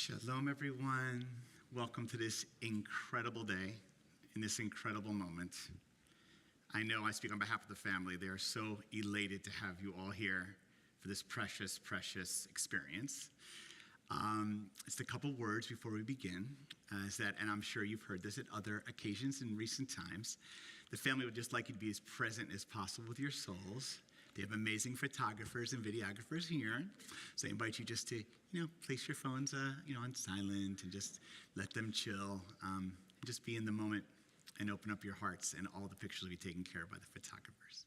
Shalom, everyone. Welcome to this incredible day, in this incredible moment. I know I speak on behalf of the family. They are so elated to have you all here for this precious, precious experience. Just a couple words before we begin, and I'm sure you've heard this at other occasions in recent times, the family would just like you to be as present as possible with your souls. They have amazing photographers and videographers here, so I invite you just to, place your phones, on silent and just let them chill, and just be in the moment and open up your hearts, and all the pictures will be taken care of by the photographers.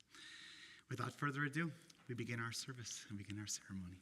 Without further ado, we begin our service and begin our ceremony.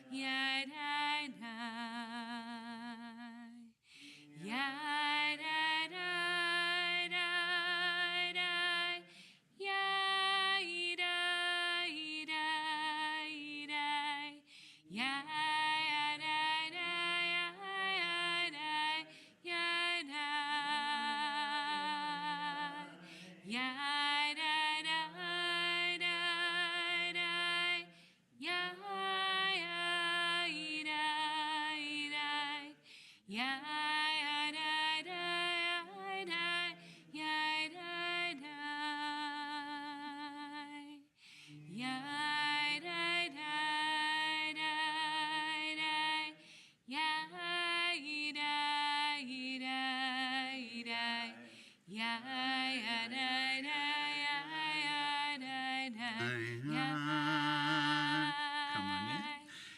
Come on in.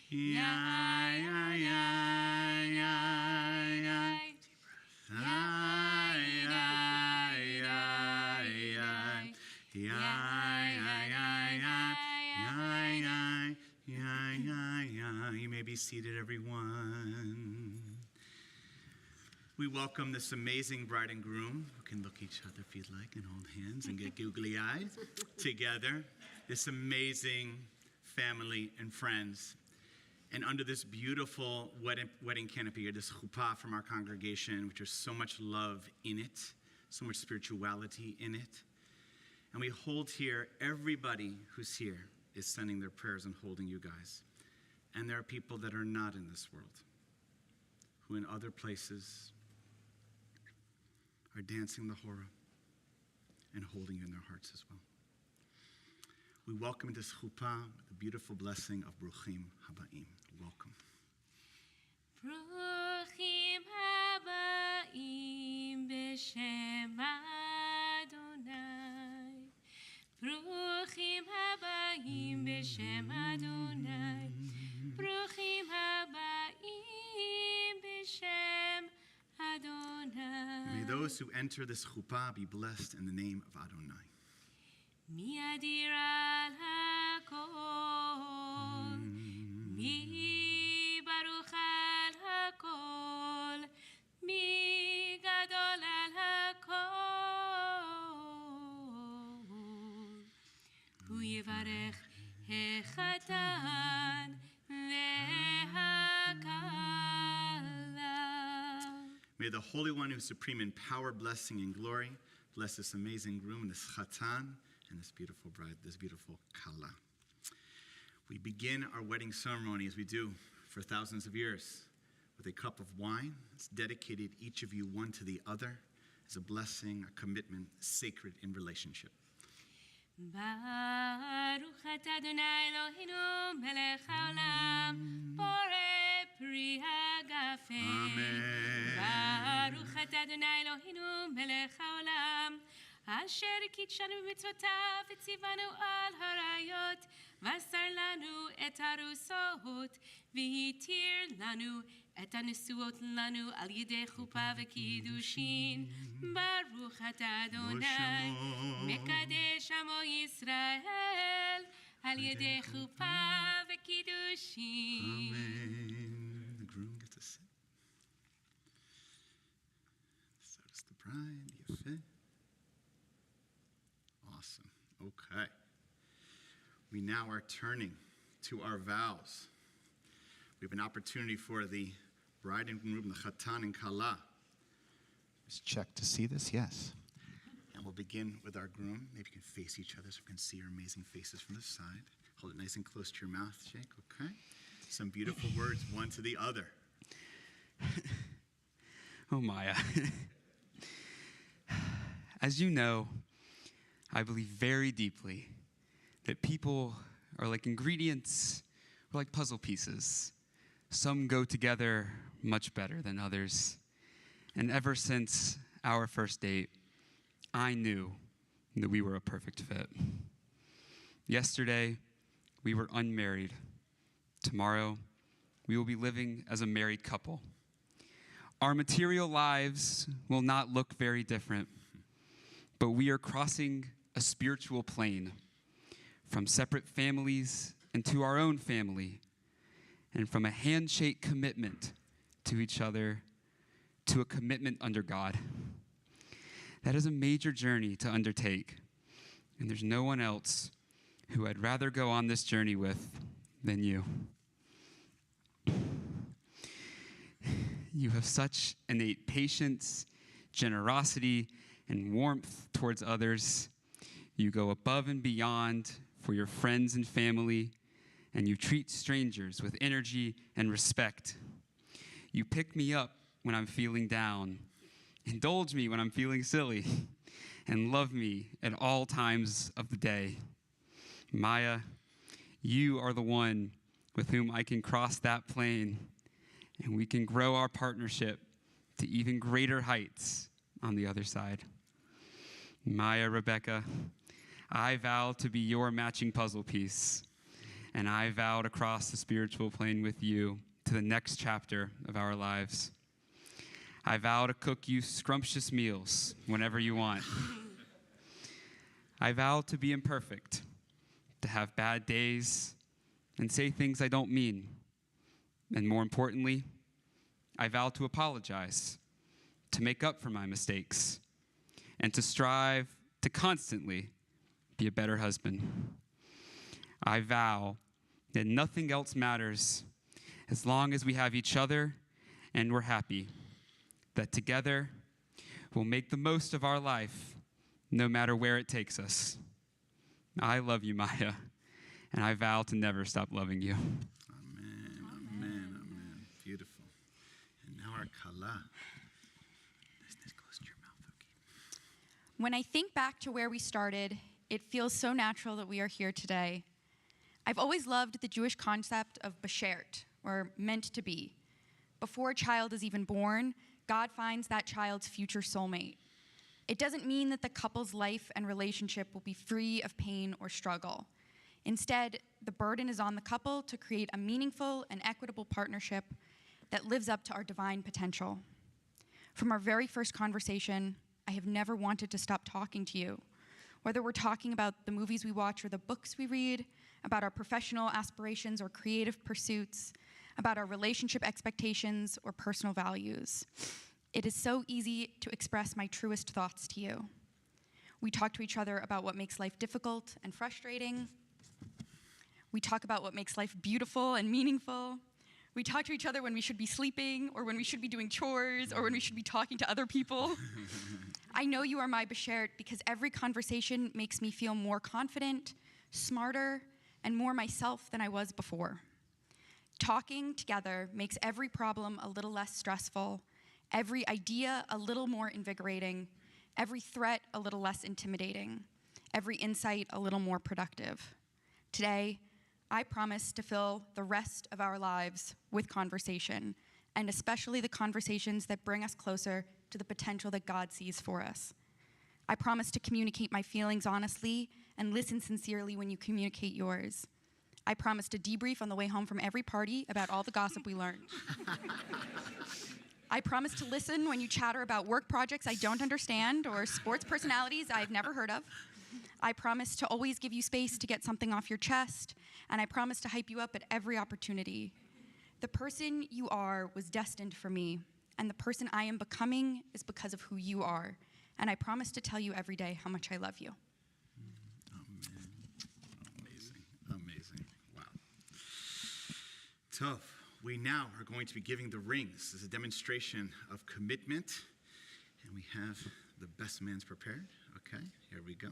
Yeah, yeah, yeah, yeah, yeah. You may be seated, everyone. We welcome this amazing bride and groom who can look each other if you'd like and hold hands and get googly-eyed together. This amazing family and friends. And under this beautiful wedding canopy, or this chuppah from our congregation, which there's so much love in it, so much spirituality in it. And we hold here, everybody who's here is sending their prayers and holding you guys. And there are people that are not in this world, who in other places are dancing the hora and holding you in their hearts as well. We welcome this chuppah with the beautiful blessing of Bruchim Habaim. Welcome. Bruchim Habaim B'Shem Adonai. Bruchim Habaim B'Shem Adonai. Bruchim Habaim B'Shem Adonai. May those who enter this chuppah be blessed in the name of Adonai. Mi adir al hakol, mi baruch al hakol, mi gadol al hakol. Hu yivarech hechatan vehakala. May the Holy One, who is supreme in power, blessing, and glory, bless this amazing groom, this chatan, and this beautiful bride, this beautiful kala. We begin our wedding ceremony, as we do for thousands of years, with a cup of wine. It's dedicated, each of you, one to the other, as a blessing, a commitment, sacred in relationship. Baruch atah Adonai Eloheinu melech haolam borei pri hagafen. Amen. Baruch atah Adonai Eloheinu melech haolam asher kitshanu b'mitzvotav v'tzivanu al harayot v'asar lanu et harusot v'hitir lanu et hanesuot lanu al yedei chuppah v'kiddushin. Baruch atah Adonai mekadesh amo Yisrael al yedei chuppah v'kiddushin. Amen. The groom gets to sit. So does the bride. Yafeh. Awesome. Okay. We now are turning to our vows. We have an opportunity for the bride and groom, the chatan and kala. Just check to see this. Yes. And we'll begin with our groom. Maybe you can face each other so we can see your amazing faces from the side. Hold it nice and close to your mouth, Jake. Okay. Some beautiful words, one to the other. Oh, Maya. As you know, I believe very deeply that people are like ingredients or like puzzle pieces. Some go together much better than others. And ever since our first date, I knew that we were a perfect fit. Yesterday, we were unmarried. Tomorrow, we will be living as a married couple. Our material lives will not look very different, but we are crossing a spiritual plane from separate families into our own family. and from a handshake commitment to each other to a commitment under God. That is a major journey to undertake, and there's no one else who I'd rather go on this journey with than you. You have such innate patience, generosity, and warmth towards others. You go above and beyond for your friends and family, and you treat strangers with energy and respect. You pick me up when I'm feeling down, indulge me when I'm feeling silly, and love me at all times of the day. Maya, you are the one with whom I can cross that plane, and we can grow our partnership to even greater heights on the other side. Maya, Rebecca, I vow to be your matching puzzle piece, and I vow to cross the spiritual plane with you to the next chapter of our lives. I vow to cook you scrumptious meals whenever you want. I vow to be imperfect, to have bad days, and say things I don't mean. And more importantly, I vow to apologize, to make up for my mistakes, and to strive to constantly be a better husband. I vow that nothing else matters as long as we have each other and we're happy, that together we'll make the most of our life no matter where it takes us. I love you, Maya, and I vow to never stop loving you. Amen, amen, amen. Beautiful. And now our kala. This close to your mouth, okay? When I think back to where we started, it feels so natural that we are here today. I've always loved the Jewish concept of beshert, or meant to be. Before a child is even born, God finds that child's future soulmate. It doesn't mean that the couple's life and relationship will be free of pain or struggle. Instead, the burden is on the couple to create a meaningful and equitable partnership that lives up to our divine potential. From our very first conversation, I have never wanted to stop talking to you. Whether we're talking about the movies we watch or the books we read, about our professional aspirations or creative pursuits, about our relationship expectations or personal values. It is so easy to express my truest thoughts to you. We talk to each other about what makes life difficult and frustrating. We talk about what makes life beautiful and meaningful. We talk to each other when we should be sleeping, or when we should be doing chores, or when we should be talking to other people. I know you are my beshert because every conversation makes me feel more confident, smarter, and more myself than I was before. Talking together makes every problem a little less stressful, every idea a little more invigorating, every threat a little less intimidating, every insight a little more productive. Today, I promise to fill the rest of our lives with conversation, and especially the conversations that bring us closer to the potential that God sees for us. I promise to communicate my feelings honestly and listen sincerely when you communicate yours. I promise to debrief on the way home from every party about all the gossip we learned. I promise to listen when you chatter about work projects I don't understand or sports personalities I've never heard of. I promise to always give you space to get something off your chest, and I promise to hype you up at every opportunity. The person you are was destined for me, and the person I am becoming is because of who you are. And I promise to tell you every day how much I love you. Amen. Amazing, amazing. Wow. Tov, we now are going to be giving the rings as a demonstration of commitment, and we have the best man's prepared. Okay, here we go.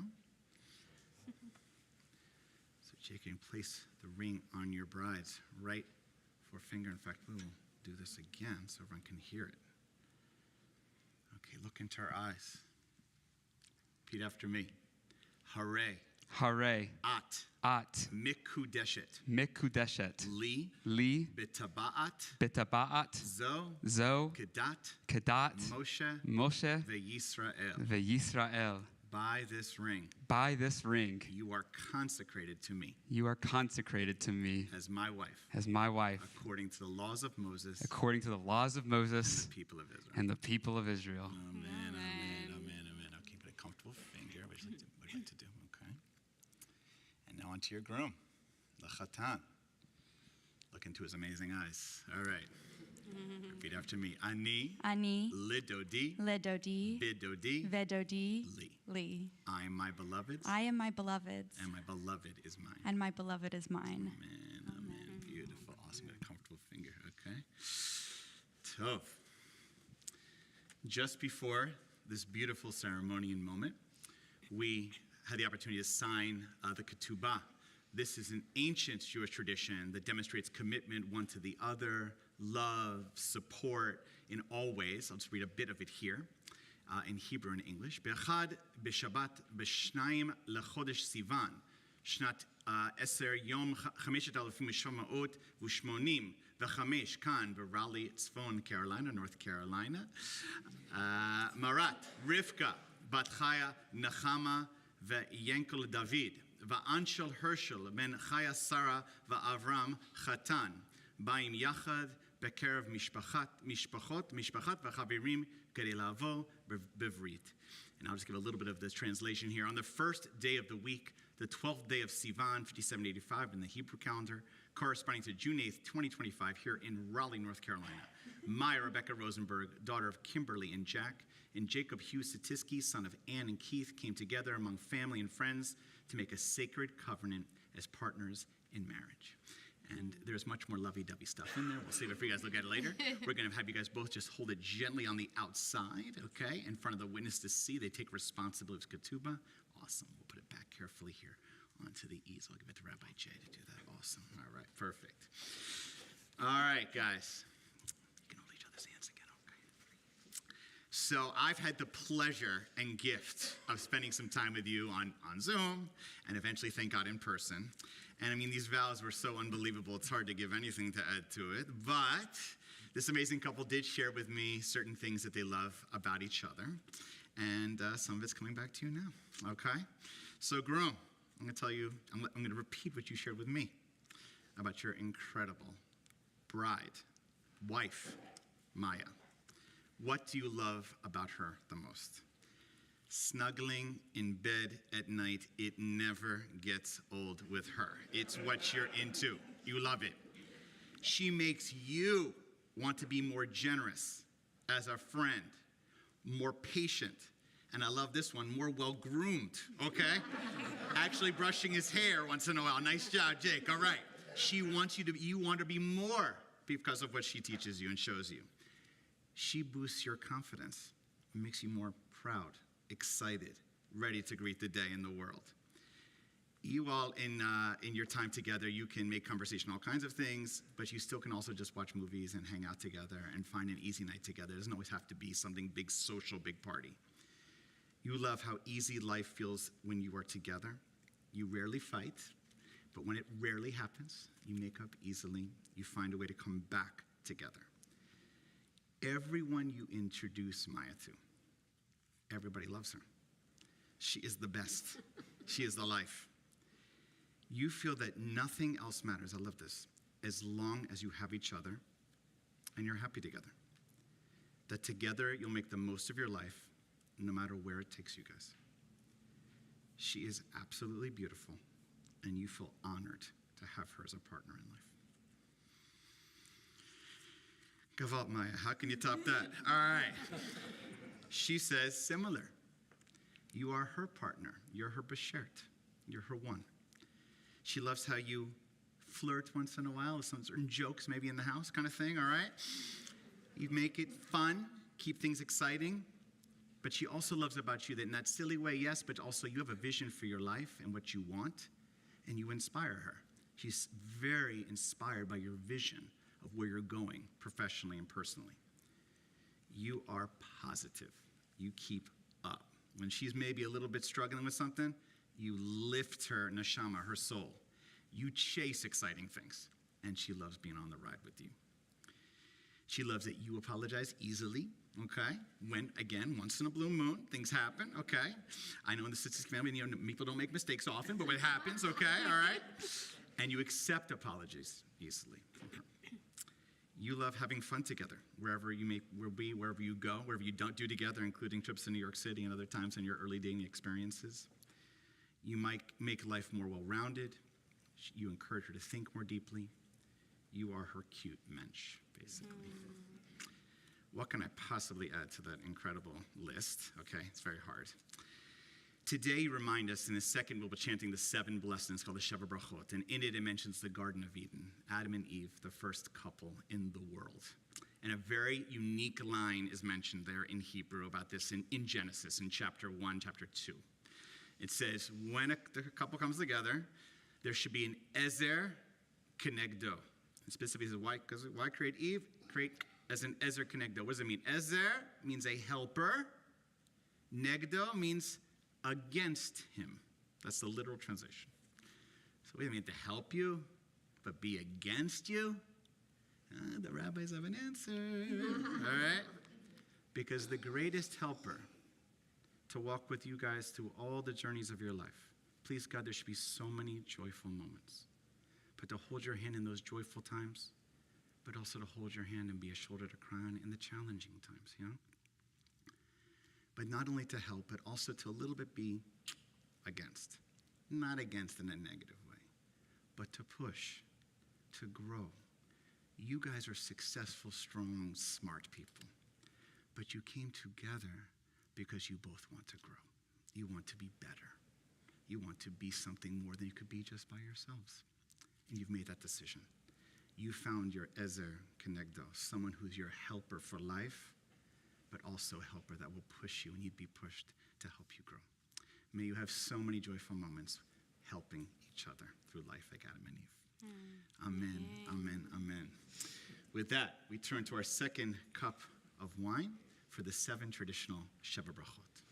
So Jake, you can place the ring on your bride's right forefinger. In fact, we will do this again so everyone can hear it. Okay, look into our eyes. Repeat after me. Hare. Hare. At. Mikudeshet. Mikudeshet. Li. Li. Betabaat. Zo. Zo. Kedat. Kedat. Moshe. Moshe. Ve'Yisrael. Ve'Yisrael. By this ring. By this ring. You are consecrated to me. You are consecrated to me. As my wife. As my wife. According to the laws of Moses. According to the laws of Moses. And the people of Israel. And the people of Israel. Amen, amen, amen, amen. I'll keep it a comfortable finger. What do you like to do? Okay. And now onto your groom, the chatan. Look into his amazing eyes. All right. Repeat after me. Ani. Ani. Lidodi. Ledodi. Bidodi. Vedodi. Li. Li. I am my beloved's. I am my beloved's. And my beloved is mine. And my beloved is mine. Amen. Amen. Beautiful. Awesome. Got a comfortable finger. Okay. Tov. Just before this beautiful ceremony and moment, we had the opportunity to sign the ketubah. This is an ancient Jewish tradition that demonstrates commitment one to the other, love, support in all ways. I'll just read a bit of it here in Hebrew and English. B'echad b'shabbat b'shnayim lechodesh Sivan, shnat 10 yom 5,780 v'chamesh kan b'Raleigh, Tzfon Carolina, North Carolina. Marat, Rivka, Bat Chaya, Nechama, v'Yenkel David. Va'anshel Hershel ben Chaya Sarah va'Avram Chatan ba'im yachad bekerev mishpachot v'chavirim kedei lavo bevrit. And I'll just give a little bit of this translation here. On the first day of the week, the 12th day of Sivan, 5785 in the Hebrew calendar, corresponding to June 8th, 2025, here in Raleigh, North Carolina, my Rebecca Rosenberg, daughter of Kimberly and Jack, and Jacob Hugh Satisky, son of Ann and Keith, came together among family and friends to make a sacred covenant as partners in marriage. And there's much more lovey-dovey stuff in there. We'll save it for you guys to look at it later. We're going to have you guys both just hold it gently on the outside, okay, in front of the witness to see. They take responsibility of ketubah. Awesome. We'll put it back carefully here onto the easel. I'll give it to Rabbi Jay to do that. Awesome. All right. Perfect. All right, guys. You can hold each other's hands again, okay? So I've had the pleasure and gift of spending some time with you on Zoom and eventually, thank God, in person. And I mean, these vows were so unbelievable, it's hard to give anything to add to it. But this amazing couple did share with me certain things that they love about each other. And some of it's coming back to you now, okay? So, groom, I'm going to tell you, I'm going to repeat what you shared with me about your incredible bride, wife, Maya. What do you love about her the most? Snuggling in bed at night, it never gets old with her. It's what you're into. You love it. She makes you want to be more generous as a friend, more patient, and I love this one, more well-groomed, okay? Actually brushing his hair once in a while. Nice job, Jake. All right. She wants you want to be more because of what she teaches you and shows you. She boosts your confidence, makes you more proud, excited, ready to greet the day in the world. You all, in your time together, you can make conversation all kinds of things, but you still can also just watch movies and hang out together and find an easy night together. It doesn't always have to be something big social, big party. You love how easy life feels when you are together. You rarely fight, but when it rarely happens, you make up easily. You find a way to come back together. Everyone you introduce Maya to, everybody loves her. She is the best. She is the life. You feel that nothing else matters. I love this. As long as you have each other and you're happy together. That together you'll make the most of your life no matter where it takes you guys. She is absolutely beautiful and you feel honored to have her as a partner in life. Gavalt Maya, how can you top that? All right. She says similar. You are her partner. You're her beshert. You're her one. She loves how you flirt once in a while with some certain jokes maybe in the house kind of thing, all right? You make it fun, keep things exciting. But she also loves about you that in that silly way, yes, but also you have a vision for your life and what you want, and you inspire her. She's very inspired by your vision of where you're going professionally and personally. You are positive. You keep up. When she's maybe a little bit struggling with something, you lift her neshama, her soul. You chase exciting things, and she loves being on the ride with you. She loves that you apologize easily, okay? When, again, once in a blue moon, things happen, okay? I know in the Satisky family, people don't make mistakes often, but it happens, okay, all right? And you accept apologies easily from her. You love having fun together, wherever you will be, wherever you go, wherever you don't do together, including trips to New York City and other times in your early dating experiences. You might make life more well-rounded. You encourage her to think more deeply. You are her cute mensch, basically. What can I possibly add to that incredible list? Okay, it's very hard. Today, you remind us, in a second, we'll be chanting the 7 blessings called the Sheva Brachot, and in it mentions the Garden of Eden, Adam and Eve, the first couple in the world. And a very unique line is mentioned there in Hebrew about this in Genesis, in chapter 1, chapter 2. It says, when a couple comes together, there should be an ezer kenegdo. And specifically, why create Eve? Create as an ezer kenegdo. What does it mean? Ezer means a helper. Negdo means against him. That's the literal translation. So wait a minute, to help you, but be against you? The rabbis have an answer. All right? Because the greatest helper to walk with you guys through all the journeys of your life, please God, there should be so many joyful moments. But to hold your hand in those joyful times, but also to hold your hand and be a shoulder to cry on in the challenging times, you know? But not only to help, but also to a little bit be against. Not against in a negative way, but to push, to grow. You guys are successful, strong, smart people. But you came together because you both want to grow. You want to be better. You want to be something more than you could be just by yourselves. And you've made that decision. You found your Ezer Kenegdo, someone who's your helper for life, but also a helper that will push you and you'd be pushed to help you grow. May you have so many joyful moments helping each other through life like Adam and Eve. Amen, amen, amen. With that, we turn to our second cup of wine for the 7 traditional Sheva Brachot.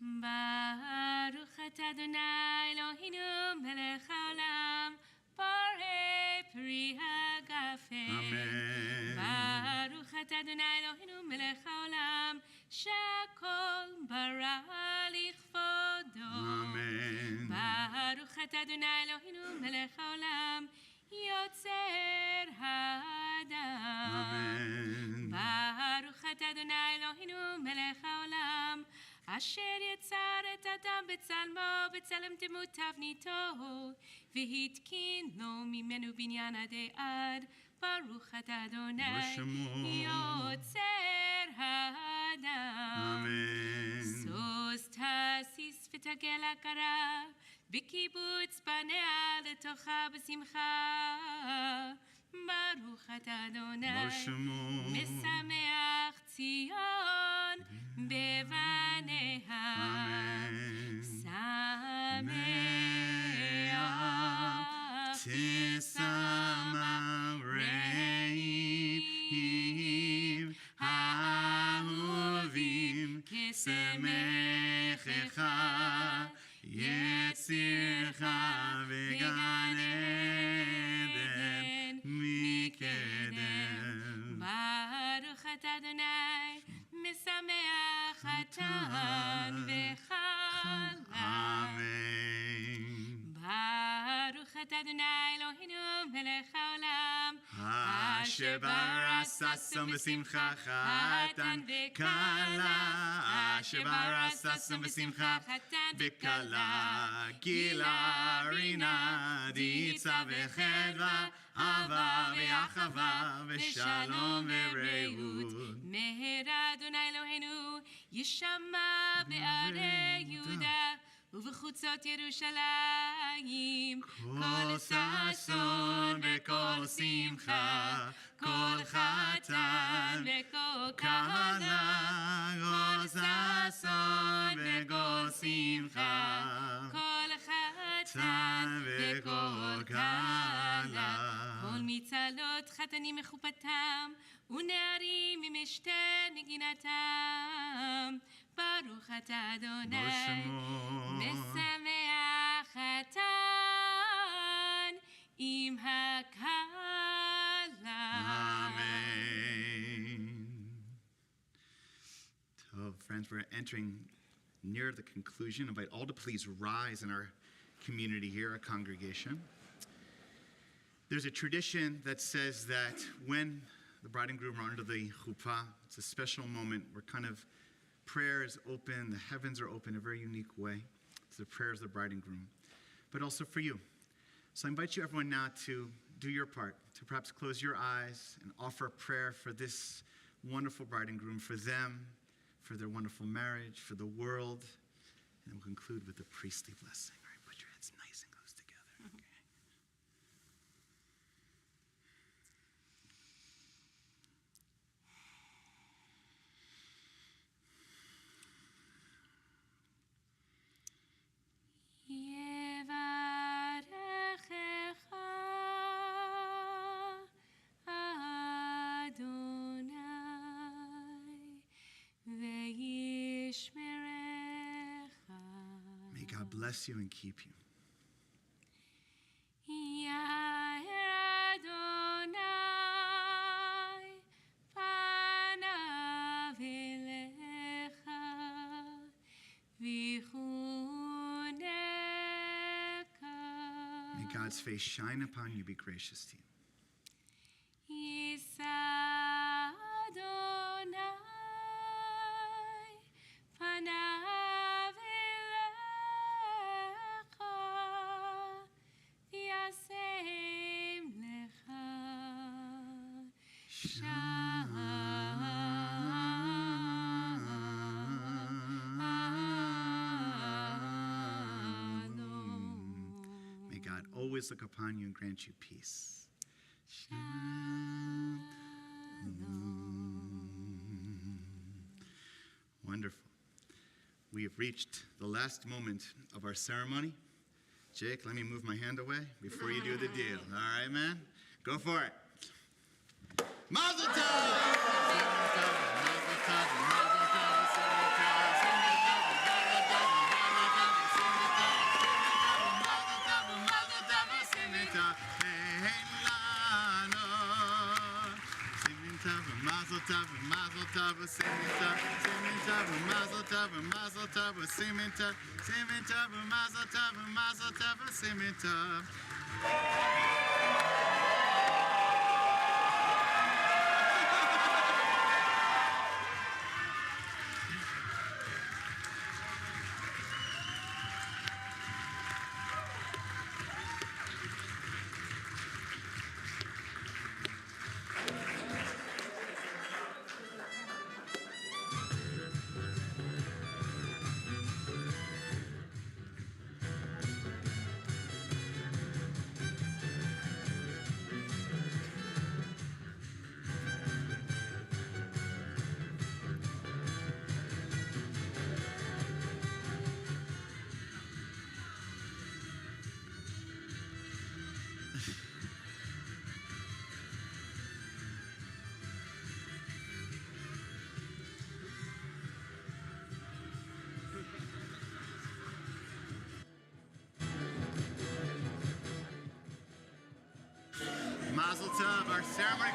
Baruch atah Adonai Eloheinu melech haolam borei pri hagafen. Amen. Baruch atah Adonai Eloheinu melech haolam shakol bara lichvodo. Amen. Baruch atah Adonai Eloheinu melech haolam yotzer ha'adam. Amen. Baruch atah Adonai Eloheinu melech haolam אשר יצר את אדם בצלמו, בצלם דמות תבניתו, והתקין לו ממנו בניין עדי עד, ברוך אתה אדוני, יוצר האדם. סוס תסיס ותגל הכרה, בקיבוץ בניה לתוכה בשמחה, ברוך אתה אדוני, משמח ציון בבניה. שמח תשמח האהובים כשמחך יצירך בגן עדן מקדם. ברוך אתה אדוני משמח חתן וחלה. אמן. ברוך אתה אדוני אלוהינו מלך העולם אשר ברא ששון בשמחה חתן וכלה, אשר ברא ששון בשמחה חתן וכלה, גילה רינה דיצה וחדווה, אהבה ואחווה ושלום ורעות. מהרה אדוני אלוהינו ישמע בערי יהודה ובחוצות ירושלים כל ששון וכל שמחה, כל חתן וכל כלה, כל ששון וכל שמחה, כל חתן וכל כלה, כל מצלות חתנים מחופתם ונערים ממשתה נגינתם. ברוך אתה אדוני משמח חתן עם הכלה. Amen. So, friends, we're entering near the conclusion. Invite all to please rise in our community here, our congregation. There's a tradition that says that when the bride and groom are under the chuppah, it's a special moment where kind of prayer is open, the heavens are open in a very unique way. It's the prayers of the bride and groom, but also for you. So I invite you, everyone, now to do your part to perhaps close your eyes and offer a prayer for this wonderful bride and groom, for them, for their wonderful marriage, for the world. And we'll conclude with a priestly blessing. All right, put your heads nice and close together. Okay. May God bless you and keep you. May God's face shine upon you, be gracious to you. May God always look upon you and grant you peace. Wonderful. We have reached the last moment of our ceremony. Jake, let me move my hand away before you do the deal. All right, man? Go for it. Mazel tov! Mazel tov, mazel tov. Mazel tov. Our ceremony